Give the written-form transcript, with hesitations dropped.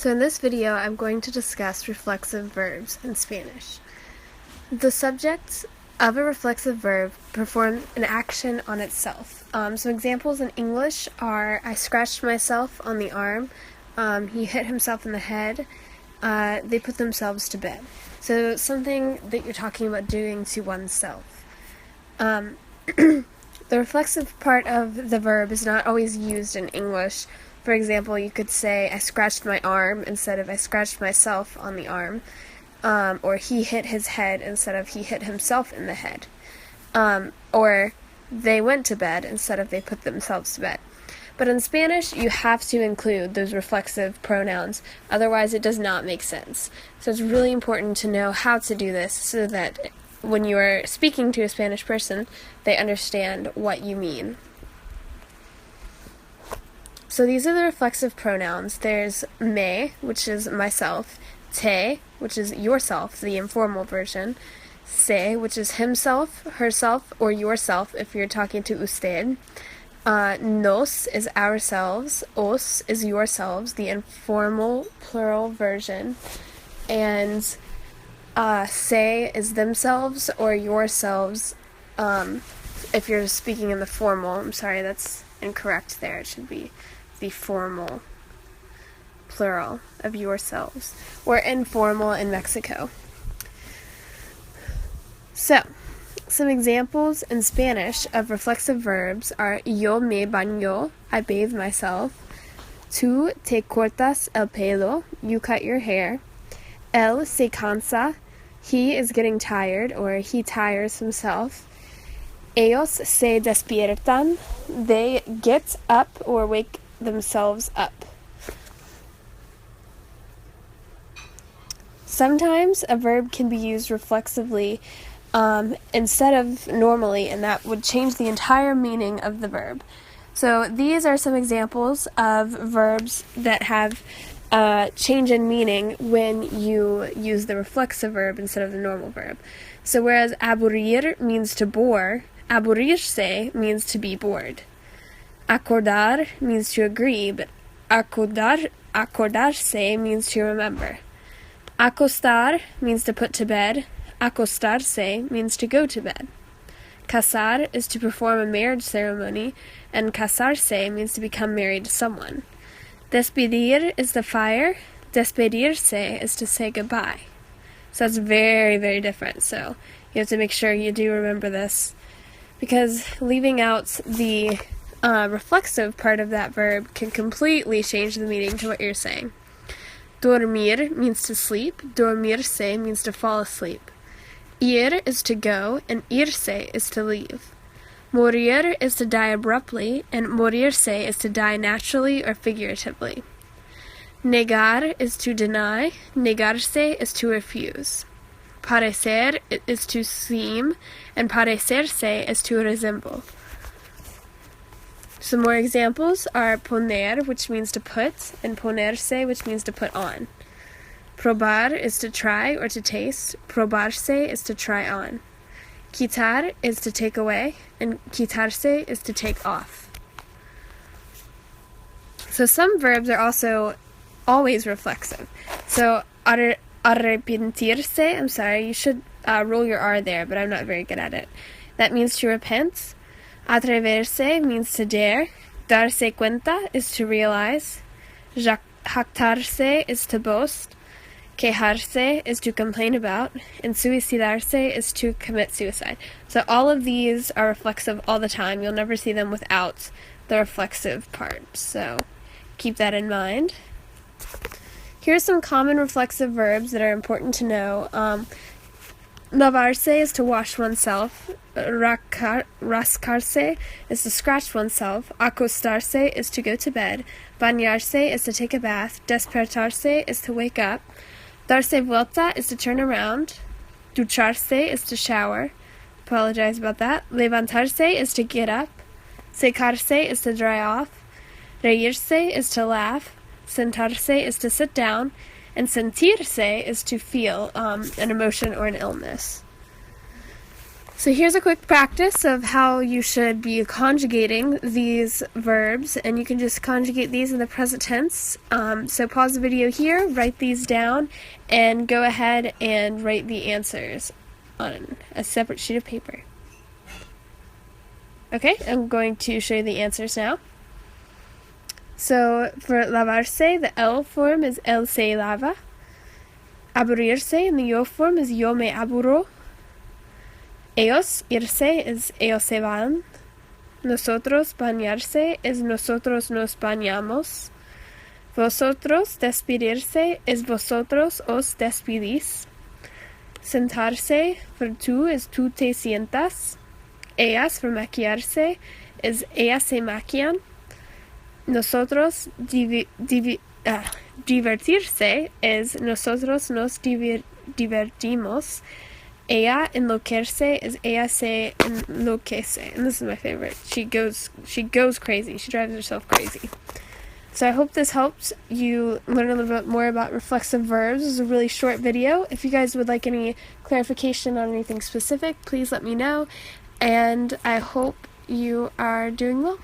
So in this video, I'm going to discuss reflexive verbs in Spanish. The subject of a reflexive verb performs an action on itself. Some examples in English are, I scratched myself on the arm, he hit himself in the head, they put themselves to bed. So something that you're talking about doing to oneself. The reflexive part of the verb is not always used in English. For example, you could say, I scratched my arm instead of I scratched myself on the arm. Or he hit his head instead of he hit himself in the head. Or they went to bed instead of they put themselves to bed. But in Spanish, you have to include those reflexive pronouns, otherwise it does not make sense. So it's really important to know how to do this so that when you are speaking to a Spanish person, they understand what you mean. So these are the reflexive pronouns. There's me, which is myself, te, which is yourself, the informal version, se, which is himself, herself, or yourself if you're talking to usted. Nos is ourselves, os is yourselves, the informal plural version, and se is themselves or yourselves if you're speaking in the formal. I'm sorry, that's incorrect there. It should be the formal plural of yourselves, or informal in Mexico. So, some examples in Spanish of reflexive verbs are yo me baño, I bathe myself, tú te cortas el pelo, you cut your hair, él se cansa, he is getting tired or he tires himself, ellos se despiertan, they get up or wake themselves up. Sometimes a verb can be used reflexively instead of normally, and that would change the entire meaning of the verb. So these are some examples of verbs that have change in meaning when you use the reflexive verb instead of the normal verb. So whereas aburrir means to bore, aburrirse means to be bored. Acordar means to agree, but acordarse means to remember. Acostar means to put to bed. Acostarse means to go to bed. Casar is to perform a marriage ceremony, and casarse means to become married to someone. Despedir is to fire. Despedirse is to say goodbye. So that's very, very different. So you have to make sure you do remember this, because leaving out the reflexive part of that verb can completely change the meaning to what you're saying. Dormir means to sleep. Dormirse means to fall asleep. Ir is to go, and irse is to leave. Morir is to die abruptly, and morirse is to die naturally or figuratively. Negar is to deny. Negarse is to refuse. Parecer is to seem, and parecerse is to resemble. Some more examples are poner, which means to put, and ponerse, which means to put on. Probar is to try or to taste. Probarse is to try on. Quitar is to take away, and quitarse is to take off. So some verbs are also always reflexive. So arrepentirse, I'm sorry, you should roll your R there, but I'm not very good at it. That means to repent. Atreverse means to dare. Darse cuenta is to realize. Jactarse is to boast. Quejarse is to complain about. And suicidarse is to commit suicide. So all of these are reflexive all the time. You'll never see them without the reflexive part. So keep that in mind. Here are some common reflexive verbs that are important to know. Lavarse is to wash oneself. Rascarse is to scratch oneself. Acostarse is to go to bed. Bañarse is to take a bath. Despertarse is to wake up. Darse vuelta is to turn around. Ducharse is to shower. Apologize about that. Levantarse is to get up. Secarse is to dry off. Reírse is to laugh. Sentarse is to sit down. And sentirse is to feel an emotion or an illness. So here's a quick practice of how you should be conjugating these verbs, and you can just conjugate these in the present tense. So pause the video here, write these down, and go ahead and write the answers on a separate sheet of paper. Okay, I'm going to show you the answers now. So for lavarse, the L form is él se lava. Aburrirse in the yo form is yo me aburro. Ellos irse is ellos se van. Nosotros bañarse is nosotros nos bañamos. Vosotros despedirse is vosotros os despedís. Sentarse for tú is tú te sientas. Ellas for maquillarse is ellas se maquillan. Nosotros divertirse is nosotros nos divertimos. Ella enloquecerse is ella se enloquece. And this is my favorite. She goes crazy. She drives herself crazy. So I hope this helped you learn a little bit more about reflexive verbs. This is a really short video. If you guys would like any clarification on anything specific, please let me know. And I hope you are doing well.